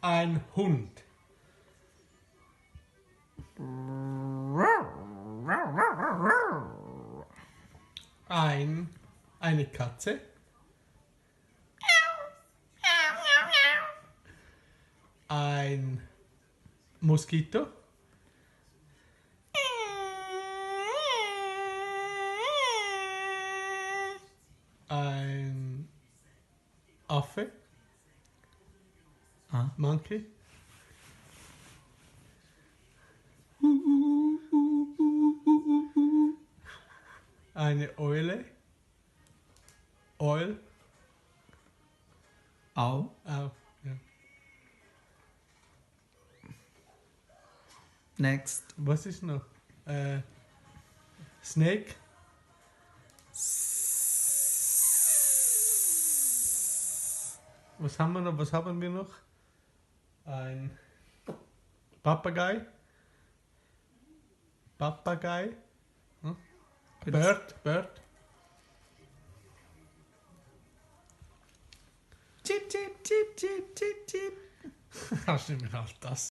Ein Hund. Eine Katze. Ein Moskito. Ein Affe. Monkey. Eine Eule. Eul. Au. Au. Ja. Next. Was ist noch? Snake. Was haben wir noch? Was haben wir noch? Ein Papagei. Papagei. Hm? Bird. Chip, chip, chip, chip, chip, chip. Hast du mir halt das?